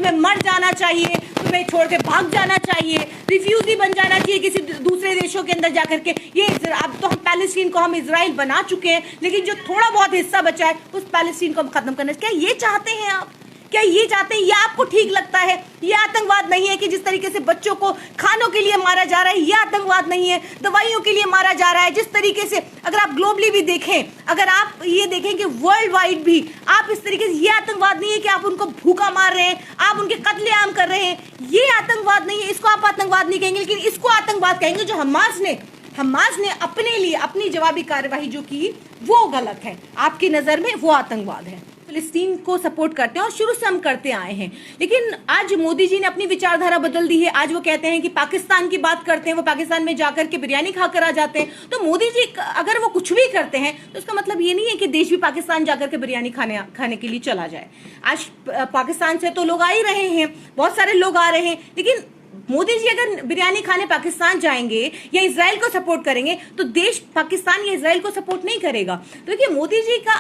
तुम्हें मर जाना चाहिए, तुम्हें छोड़ के भाग जाना चाहिए, रिफ्यूजी बन जाना चाहिए किसी दूसरे देशों के अंदर जाकर के। ये अब तो हम पैलेस्टीन को हम इजराइल बना चुके हैं, लेकिन जो थोड़ा बहुत हिस्सा बचा है उस पैलेस्टीन को हम खत्म करना। क्या ये चाहते हैं आप? क्या ये चाहते हैं? ये आपको ठीक लगता है? ये आतंकवाद नहीं है कि जिस तरीके से बच्चों को खानों के लिए मारा जा रहा है, ये आतंकवाद नहीं है। दवाइयों के लिए मारा जा रहा है जिस तरीके से, अगर आप ग्लोबली भी देखें, अगर आप ये देखें कि वर्ल्ड वाइड भी आप इस तरीके से, ये आतंकवाद नहीं है कि आप उनको भूखा मार रहे हैं, आप उनके कत्लेआम कर रहे हैं, ये आतंकवाद नहीं है। इसको आप आतंकवाद नहीं कहेंगे, लेकिन इसको आतंकवाद कहेंगे। जो हमास ने अपने लिए अपनी जवाबी कार्यवाही जो की वो गलत है, आपकी नजर में वो आतंकवाद है। फिलिस्तीन को सपोर्ट करते हैं और शुरू से हम करते आए हैं, लेकिन आज मोदी जी ने अपनी विचारधारा बदल दी है। आज वो कहते हैं कि पाकिस्तान की बात करते हैं, वो पाकिस्तान में जाकर के बिरयानी खाकर आ जाते हैं। तो मोदी जी अगर वो कुछ भी करते हैं तो उसका मतलब ये नहीं है कि देश भी पाकिस्तान जाकर के बिरयानी खाने के लिए चला जाए। आज पाकिस्तान से तो लोग आ ही रहे हैं, बहुत सारे लोग आ रहे हैं, लेकिन मोदी जी अगर बिरयानी खाने पाकिस्तान जाएंगे या इजराइल को सपोर्ट करेंगे तो देश पाकिस्तान या इजराइल को सपोर्ट नहीं करेगा। तो देखिए, मोदी जी का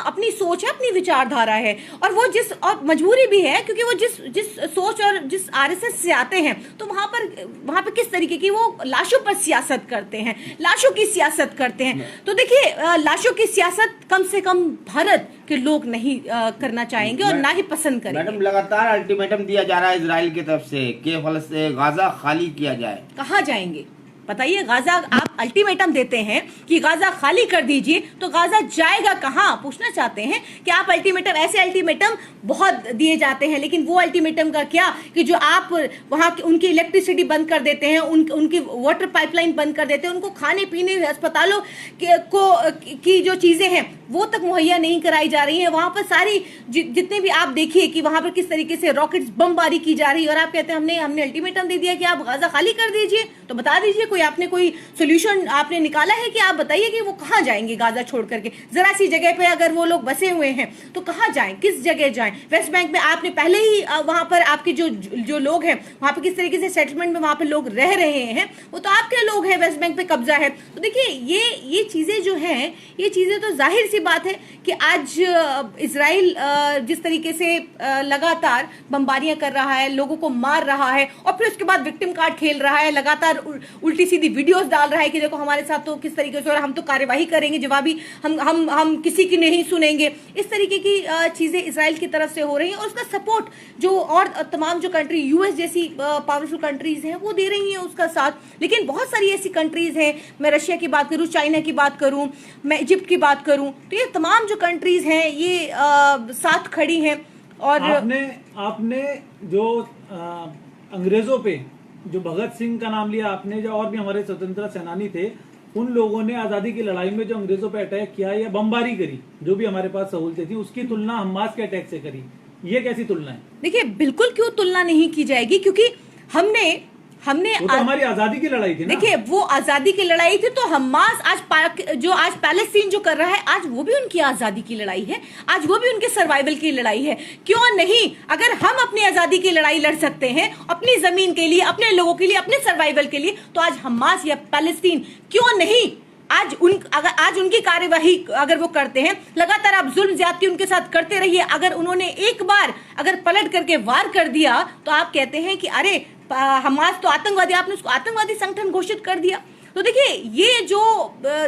अपनी सोच है, अपनी विचारधारा है, और वो और मजबूरी भी है, क्योंकि वो जिस सोच और जिस आरएसएस से आते हैं तो वहां पर किस तरीके की वो लाशों पर सियासत करते हैं, लाशों की सियासत करते हैं। तो देखिए, लाशों की सियासत कम से कम भारत के लोग नहीं करना चाहेंगे और ना ही पसंद करेंगे। मैडम, लगातार अल्टीमेटम दिया जा रहा है इजराइल की तरफ से कि गाजा खाली किया जाए। कहाँ जाएंगे बताइए? गाजा आप अल्टीमेटम देते हैं कि गाजा खाली कर दीजिए, तो गाजा जाएगा कहाँ? पूछना चाहते हैं कि आप अल्टीमेटम, ऐसे अल्टीमेटम बहुत दिए जाते हैं, लेकिन वो अल्टीमेटम का क्या कि जो आप वहां उनकी इलेक्ट्रिसिटी बंद कर देते हैं, उनकी वाटर पाइपलाइन बंद कर देते हैं, उनको खाने पीने अस्पतालों की जो चीजें हैं वो तक मुहैया नहीं कराई जा रही है। वहां पर सारी जितने भी आप देखिए कि वहां पर किस तरीके से रॉकेट्स बमबारी की जा रही है, और आप कहते हैं हमने अल्टीमेटम दे दिया कि आप गाजा खाली कर दीजिए। तो बता दीजिए, आपने कोई सोल्यूशन आपने निकाला है कि आप बताइए कि वो कहाँ जाएंगे गाजा छोड़ करके? जरा सी जगह पे अगर वो लोग बसे हुए हैं तो कहाँ जाएं, किस जगह जाएं? वेस्ट बैंक में आपने पहले ही वहां पर आपके जो लोग हैं वहां पर किस तरीके से सेटलमेंट में वहां पर लोग रह रहे हैं, वो तो आपके लोग हैं, वेस्ट बैंक पे कब्जा है। तो देखिए, ये चीजें जो हैं, ये चीजें तो जाहिर सी बात है कि आज इजराइल जिस तरीके से लगातार बमबारियां कर रहा है, लोगों को मार रहा है, और फिर उसके बाद विक्टिम कार्ड खेल रहा है, लगातार उल्टी सीधी वीडियोस डाल रहा है कि देखो हमारे साथ तो किस तरीके से, और हम तो कार्यवाही करेंगे, जवाबी हम किसी की नहीं सुनेंगे। इस तरीके की चीजें इजराइल की तरफ से हो रही हैं, और उसका सपोर्ट जो और तमाम जो कंट्री, यूएस जैसी पावरफुल कंट्रीज हैं वो दे रही हैं उसका साथ। लेकिन बहुत सारी ऐसी कंट्रीज हैं, मैं रशिया की बात करूं, चाइना की बात करूं, मैं इजिप्ट की बात करूं, तो ये तमाम जो कंट्रीज हैं ये साथ खड़ी हैं। और आपने जो अंग्रेजों पे जो भगत सिंह का नाम लिया आपने, जो और भी हमारे स्वतंत्रता सेनानी थे, उन लोगों ने आजादी की लड़ाई में जो अंग्रेजों पे अटैक किया या बमबारी करी, जो भी हमारे पास सहूलतें थी, उसकी तुलना हमास के अटैक से करी। ये कैसी तुलना है? देखिए, बिल्कुल क्यों तुलना नहीं की जाएगी, क्योंकि हमने वो तो हमारी आजादी की लड़ाई थी ना। देखिए, वो आजादी की लड़ाई थी, तो हमास आज पैलेस्टीन जो कर रहा है, आज वो भी उनकी आजादी की लड़ाई है, आज वो भी उनके सर्वाइवल की लड़ाई है। क्यों नहीं? अगर हम अपनी आजादी की लड़ाई लड़ सकते हैं अपनी जमीन के लिए, अपने लोगों के लिए, अपने सर्वाइवल के लिए, तो आज हमास या पैलेस्टीन क्यों नहीं? आज उनकी कार्यवाही अगर वो करते हैं, लगातार आप जुल्म ज्यादती उनके साथ करते रहिए। अगर उन्होंने एक बार अगर पलट करके वार कर दिया तो आप कहते हैं कि अरे हमास तो आतंकवादी, आपने उसको आतंकवादी संगठन घोषित कर दिया। तो देखिए, ये जो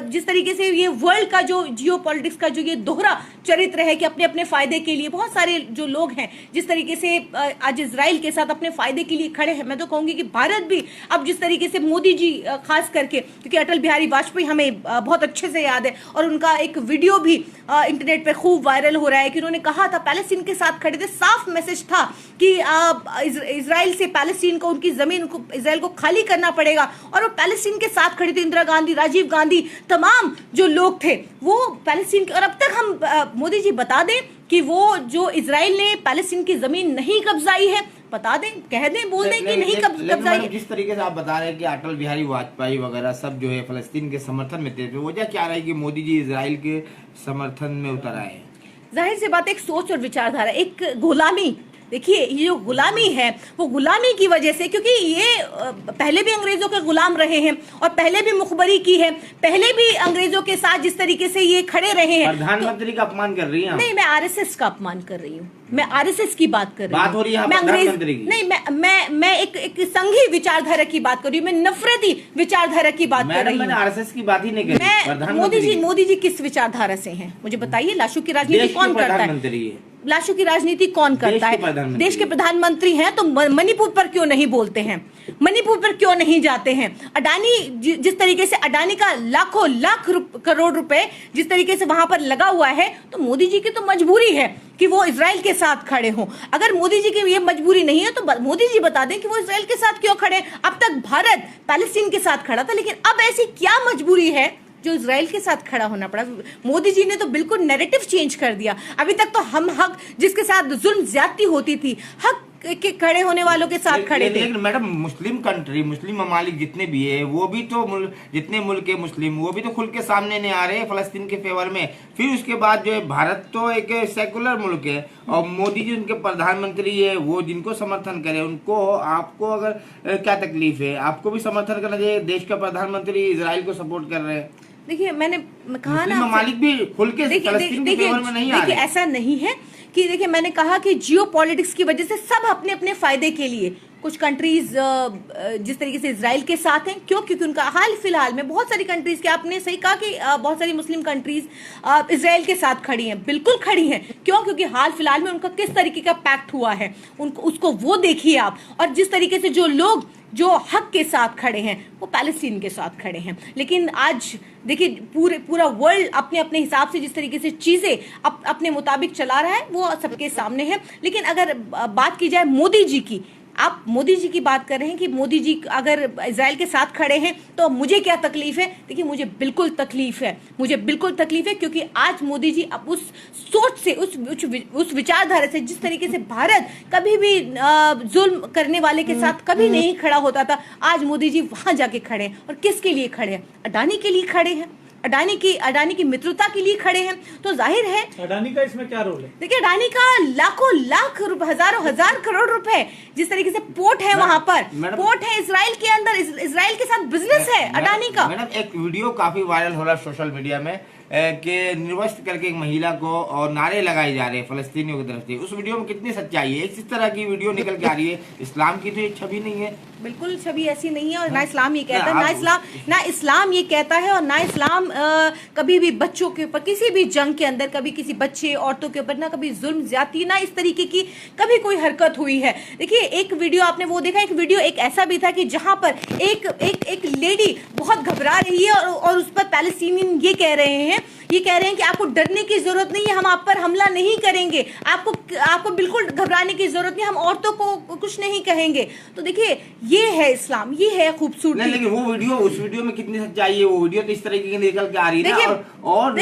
जिस तरीके से ये वर्ल्ड का जो जियोपॉलिटिक्स का जो ये दोहरा चरित्र है कि अपने अपने फायदे के लिए बहुत सारे जो लोग हैं जिस तरीके से आज इजराइल के साथ अपने फायदे के लिए खड़े हैं, मैं तो कहूंगी कि भारत भी अब जिस तरीके से मोदी जी खास करके, क्योंकि अटल बिहारी वाजपेयी हमें बहुत अच्छे से याद है, और उनका एक वीडियो भी इंटरनेट पे खूब वायरल हो रहा है कि उन्होंने कहा था, पैलेस्टीन के साथ खड़े थे, साफ मैसेज था कि इजराइल से पैलेस्टीन को, उनकी जमीन को, इजराइल को खाली करना पड़ेगा, और वो पैलेस्टीन के साथ खड़ी थी। इंदिरा गांधी, राजीव गांधी, तमाम जो लोग थे वो पैलेस्टीन के, और अब तक हम मोदी जी बता दें कि वो जो इजराइल ने पैलेस्टीन की जमीन नहीं कब्जाई है, बता दें, कह दें, बोल दें कि नहीं कब्जाई है। जिस तरीके से आप बता रहे हैं कि अटल बिहारी वाजपेयी वगैरह सब जो है फलस्तीन के समर्थन में थे, तो वजह क्या रही कि मोदी जी इजराइल के समर्थन में उतर आए? जाहिर सी बात, एक सोच और विचारधारा, एक गुलामी। देखिए, ये जो गुलामी है वो गुलामी की वजह से, क्योंकि ये पहले भी अंग्रेजों के गुलाम रहे हैं और पहले भी मुखबरी की है, पहले भी अंग्रेजों के साथ जिस तरीके से ये खड़े रहे हैं। प्रधानमंत्री का अपमान कर रही हैं? नहीं, मैं आरएसएस का अपमान कर रही हूँ। मैं आरएसएस की बात कर रही हूँ। बात हो रही है मैं प्रधानमंत्री की। नहीं, मैं एक संघी विचारधारा की बात कर रही हूँ, मैं नफरती विचारधारा की बात कर रही हूँ। मैंने आरएसएस की बात ही नहीं करी, मैं प्रधानमंत्री मोदी जी किस विचारधारा से हैं मुझे बताइए। लाशों की राजनीति कौन करता है? प्रधानमंत्री है। लाशों की राजनीति कौन करता है? देश के प्रधानमंत्री हैं, तो मणिपुर पर क्यों नहीं बोलते हैं? मणिपुर पर क्यों नहीं जाते हैं? अडानी जिस तरीके से अडानी का लाखों लाख करोड़ रुपए जिस तरीके से वहां पर लगा हुआ है, तो मोदी जी की तो मजबूरी है कि वो इजराइल के साथ खड़े हों। अगर मोदी जी की ये मजबूरी नहीं है तो मोदी जी बता दें कि वो इजराइल के साथ क्यों खड़े। अब तक भारत पैलेस्टीन के साथ खड़ा था, लेकिन अब ऐसी क्या मजबूरी है जो इजराइल के साथ खड़ा होना पड़ा? मोदी जी ने तो बिल्कुल नैरेटिव चेंज कर दिया। अभी तक तो हम हक जिसके साथ जुल्म ज्यादती होती थी, हक के खड़े होने वालों के साथ खड़े थे। मैडम मुस्लिम कंट्री, मुस्लिम ममालिक जितने भी है, वो भी तो जितने मुल्क के मुस्लिम, वो भी तो खुल के सामने नहीं आ रहे हैं फलस्तीन के फेवर में। फिर उसके बाद जो है भारत तो एक सेकुलर मुल्क है, और मोदी जी उनके प्रधानमंत्री है, वो जिनको समर्थन करे उनको, आपको अगर क्या तकलीफ है? आपको भी समर्थन करना चाहिए। देश का प्रधानमंत्री इजराइल को सपोर्ट कर रहे हैं। देखिए, मैंने कहा ना, ममालिक भी खुल के फलस्तीन के फेवर में नहीं आ रहे। ऐसा नहीं है कि देखिए, मैंने कहा कि जियो पॉलिटिक्स की वजह से सब अपने अपने फायदे के लिए, कुछ कंट्रीज जिस तरीके से इजराइल के साथ हैं, क्यों? क्योंकि उनका हाल फिलहाल में बहुत सारी कंट्रीज के, आपने सही कहा कि बहुत सारी मुस्लिम कंट्रीज इजराइल के साथ खड़ी हैं, बिल्कुल खड़ी हैं। क्यों? क्योंकि हाल फिलहाल में उनका किस तरीके का पैक्ट हुआ है, उनको उसको वो देखिए आप। और जिस तरीके से जो लोग जो हक के साथ खड़े हैं वो पैलेस्टीन के साथ खड़े हैं। लेकिन आज देखिए, पूरा वर्ल्ड अपने अपने हिसाब से जिस तरीके से चीजें अपने मुताबिक चला रहा है, वो सबके सामने है। लेकिन अगर बात की जाए मोदी जी की, आप मोदी जी की बात कर रहे हैं कि मोदी जी अगर इजराइल के साथ खड़े हैं तो मुझे क्या तकलीफ है? देखिए, मुझे बिल्कुल तकलीफ है, मुझे बिल्कुल तकलीफ है, क्योंकि आज मोदी जी अब उस सोच से, उस विचारधारा से, जिस तरीके से भारत कभी भी जुल्म करने वाले के साथ कभी नहीं खड़ा होता था, आज मोदी जी वहां जाके खड़े हैं। और किसके लिए खड़े हैं? अडानी के लिए खड़े हैं, अडानी की मित्रता के लिए खड़े हैं। तो जाहिर है अडानी का इसमें क्या रोल है? देखिए, अडानी का लाखों लाख हजारों हजार करोड़ रुपए, जिस तरीके से पोर्ट है वहां पर, पोर्ट है इजराइल के अंदर, इजराइल के साथ बिजनेस है अडानी का। मैडम, एक वीडियो काफी वायरल हो रहा है सोशल मीडिया में कि निर्वस्त्र करके एक महिला को और नारे लगाए जा रहे हैं फलस्तीनियों की तरफ से। उस वीडियो में कितनी सच्चाई है? इस तरह की वीडियो निकल के आ रही है। इस्लाम की तो एक छवि नहीं है, बिल्कुल छवि ऐसी नहीं है। और ना इस्लाम ये कहता है, ना इस्लाम ये कहता है, और ना इस्लाम कभी भी बच्चों के ऊपर, किसी भी जंग के अंदर कभी किसी बच्चे औरतों के ऊपर ना कभी जुल्म ज्यादती, ना इस तरीके की कभी कोई हरकत हुई है। देखिए, एक वीडियो आपने वो देखा, एक वीडियो एक ऐसा भी था कि जहां पर एक लेडी बहुत घबरा रही है और उस पर पैलेस्टीनियन ये कह रहे हैं कि आपको डरने की जरूरत नहीं है, हम आप पर हमला नहीं करेंगे, आपको बिल्कुल घबराने की जरूरत नहीं, हम औरतों को कुछ नहीं कहेंगे। तो देखिए, ये है इस्लाम, ये है खूबसूरती। लेकिन वो वीडियो, उस वीडियो में कितनी सच्चाई है? वो वीडियो तो इस तरीके की निकल के आ रही है और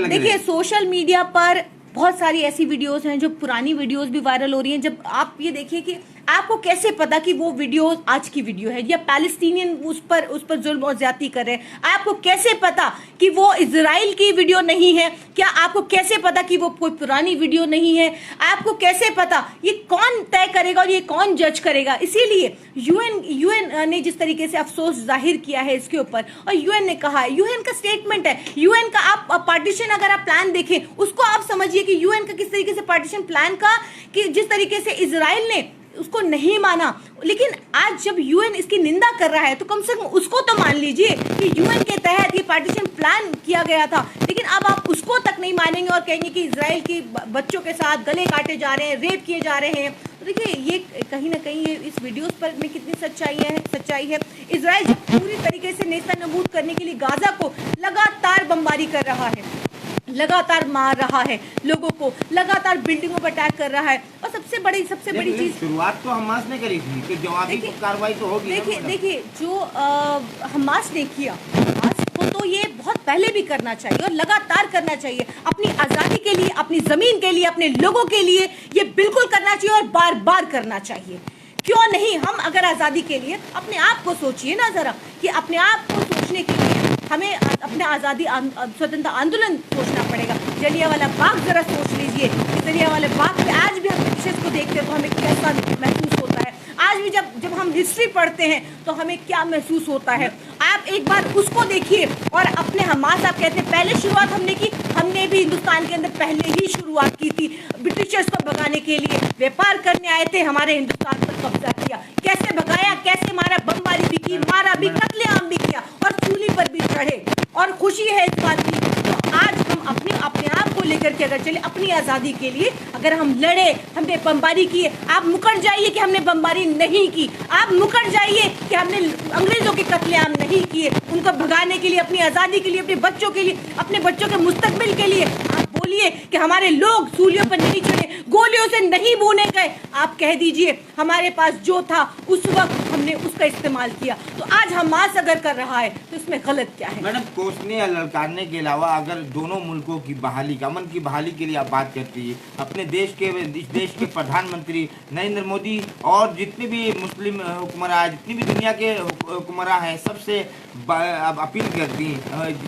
देखिए, सोशल मीडिया पर बहुत सारी ऐसी वीडियोस हैं जो पुरानी वीडियोस भी वायरल हो रही हैं। जब आप ये देखिए कि आपको कैसे पता कि वो वीडियो आज की वीडियो है या पैलेस्टीनियन उस पर जुल्म और ज्यादती कर रहे हैं? आपको कैसे पता कि वो इजराइल की वीडियो नहीं है? क्या आपको कैसे पता कि वो कोई पुरानी वीडियो नहीं है? आपको कैसे पता? ये कौन तय करेगा और ये कौन जज करेगा? इसीलिए यूएन ने जिस तरीके से अफसोस जाहिर किया है इसके ऊपर, और यूएन ने कहा है, यूएन का स्टेटमेंट है, यूएन का आप पार्टीशन अगर आप प्लान देखें उसको आप समझिए कि यूएन का किस तरीके से पार्टीशन प्लान का, कि जिस तरीके से इजराइल ने उसको नहीं माना। लेकिन आज जब यूएन इसकी निंदा कर रहा है तो कम से कम उसको तो मान लीजिए कि यूएन के तहत ये पार्टीशन प्लान किया गया था। लेकिन अब आप उसको तक नहीं मानेंगे और कहेंगे कि इजराइल की बच्चों के साथ गले काटे जा रहे हैं, रेप किए जा रहे हैं। तो देखिए, ये कहीं ना कहीं ये इस वीडियोस पर में कितनी सच्चाई है। इजराइल जब पूरी तरीके से नेस्तनाबूद करने के लिए गाजा को लगातार बमबारी कर रहा है, लगातार मार रहा है लोगों को, लगातार बिल्डिंगों पर अटैक कर रहा है, और सबसे बड़ी चीज, शुरुआत तो हमास ने करी थी, कि जवाबी कार्रवाई तो होगी। देखिए जो हमास ने किया, हमास को तो ये बहुत पहले भी करना चाहिए और लगातार करना चाहिए। अपनी आजादी के लिए, अपनी जमीन के लिए, अपने लोगों के लिए ये बिल्कुल करना चाहिए और बार बार करना चाहिए। क्यों नहीं? हम अगर आजादी के लिए, अपने आप को सोचिए ना जरा, कि अपने आप को सोचने के लिए हमें अपना आजादी स्वतंत्रता आंदोलन सोचना पड़ेगा। जलियांवाला बाग जरा सोच लीजिए, जलियांवाला बाग पे आज भी हम पिक्चर्स को देखते हैं तो हमें कैसा महसूस होता है। आज भी जब हम हिस्ट्री पढ़ते हैं तो हमें क्या महसूस होता है। आप एक बार उसको देखिए और अपने हमास, आप कहते हैं पहले शुरुआत हमने की, हमने भी हिंदुस्तान के अंदर पहले ही शुरुआत की थी ब्रिटिशर्स को भगाने के लिए। व्यापार करने आए थे, हमारे हिंदुस्तान पर कब्जा किया, कैसे भगाया, कैसे मारा, बमबारी भी की, मारा भी, कत्लेआम भी किया और सूली पर भी चढ़े। और खुशी है इस बात की। तो आज हम अपने आप को लेकर के अगर चले, अपनी आज़ादी के लिए अगर हम लड़े, हमने बमबारी की, आप मुकर जाइए कि हमने बमबारी नहीं की, आप मुकर जाइए कि हमने अंग्रेजों के कत्लेआम नहीं किए, उनको भगाने के लिए, अपनी आज़ादी के लिए, अपने बच्चों के लिए, अपने बच्चों के मुस्तकबिल के लिए। आप बोलिए कि हमारे लोग सूलियों पर नहीं चढ़े, गोलियों से नहीं भूने गए। आप कह दीजिए हमारे पास जो था उस वक्त हमने उसका इस्तेमाल किया। तो आज हमास अगर कर रहा है तो इसमें गलत क्या है? मैडम, कोसने या ललकारने के अलावा अगर दोनों मुल्कों की बहाली, अमन की बहाली के लिए आप बात करती है, अपने देश के प्रधानमंत्री नरेंद्र मोदी और जितने भी मुस्लिम हुक्मरां, जितनी भी दुनिया के हुक्मरां हैं, सबसे अपील करती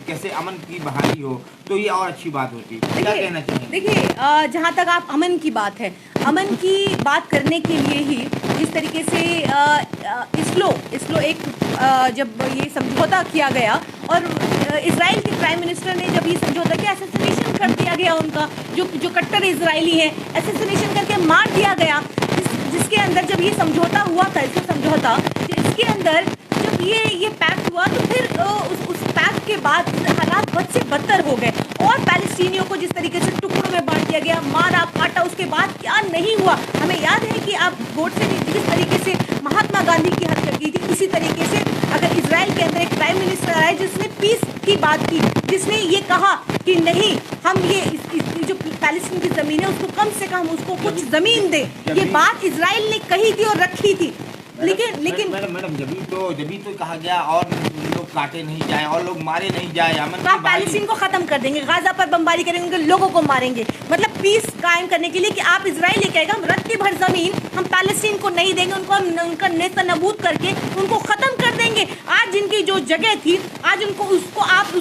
कैसे अमन की बहाली हो, तो ये और अच्छी बात होती है। क्या कहना चाहिए? देखिए, जहाँ तक आप अमन की बात है, अमन की बात करने के लिए ही जिस तरीके से इस्लो एक जब ये समझौता किया गया और इजराइल के प्राइम मिनिस्टर ने जब ये समझौता किया, असैसिनेशन कर दिया गया उनका, जो कट्टर इजरायली हैं, असैसिनेशन करके मार दिया गया। जिसके अंदर जब ये समझौता हुआ था, इसके अंदर जब ये पैक्ट हुआ, तो फिर उस पैक्ट के बाद हालात बद से बदतर हो गए और पैलेस्टीनियों को जिस तरीके से टुकड़ों में बांट दिया गया, मारा काटा, उसके बाद क्या नहीं हुआ। हमें याद है कि आप गोडसे ने जिस तरीके से महात्मा गांधी की हत्या की थी, इसी तरीके से अगर इजराइल के अंदर एक प्राइम मिनिस्टर आया जिसने पीस की बात की, जिसने ये कहा कि नहीं, हम ये जो पैलेस्टीन की जमीन है उसको कम से कम उसको कुछ जमीन दे, ये बात इजराइल ने कही थी और रखी थी। लेकिन मैडम जब तो कहा गया और लोग काटे नहीं जाए और लोग मारे नहीं जाए, अमन आप पैलेस्टीन को खत्म कर देंगे, गाजा पर बमबारी करेंगे, उनके लोगों को मारेंगे, मतलब पीस कायम करने के लिए कि आप इजराइल ये कहेगा हम रत्ती भर जमीन हम पैलेस्टीन को नहीं देंगे, उनको हम उनका नेस्तनाबूद करके उनको खत्म कर देंगे। आज जिनकी जो जगह थी, आज उसको आप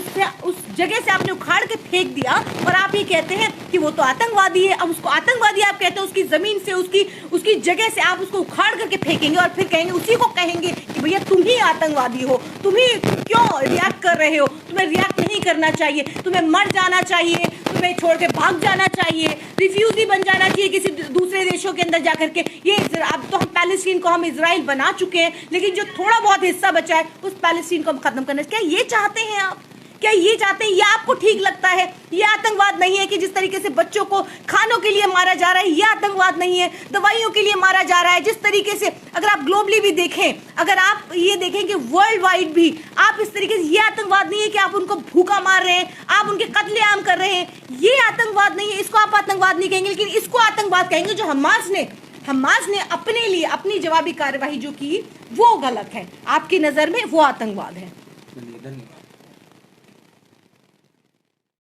उस जगह से आपने उखाड़ के फेंक दिया और आप ये कहते हैं कि वो तो आतंकवादी है। अब उसको आतंकवादी आप कहते हैं, उसकी जमीन से, उसकी जगह से आप उसको उखाड़ करके फेंकेंगे और फिर कहेंगे, उसी को कहेंगे कि भैया तुम ही आतंकवादी हो, तुम ही क्यों रिएक्ट कर रहे हो, तुम्हें रिएक्ट नहीं करना चाहिए, तुम्हें मर जाना चाहिए, तुम्हें छोड़ के भाग जाना चाहिए, रिफ्यूजी बन जाना चाहिए किसी दूसरे देशों के अंदर जाकर के। ये अब तो हम पैलेस्टीन को हम इजराइल बना चुके हैं, लेकिन जो थोड़ा बहुत हिस्सा बचा है उस पैलेस्टीन को हम खत्म करना। क्या ये चाहते हैं आप? क्या ये चाहते हैं? ये आपको ठीक लगता है? ये आतंकवाद नहीं है कि जिस तरीके से बच्चों को खानों के लिए मारा जा रहा है, ये आतंकवाद नहीं है। दवाइयों के लिए मारा जा रहा है, जिस तरीके से अगर आप ग्लोबली भी देखें, अगर आप ये देखें कि वर्ल्ड वाइड भी आप इस तरीके से, ये आतंकवाद नहीं है कि आप उनको भूखा मार रहे हैं, आप उनके कत्लेआम कर रहे हैं, ये आतंकवाद नहीं है। इसको आप आतंकवाद नहीं कहेंगे, लेकिन इसको आतंकवाद कहेंगे जो हमास ने अपने लिए अपनी जवाबी कार्यवाही जो की वो गलत है, आपकी नजर में वो आतंकवाद है। चलिए, धन्यवाद।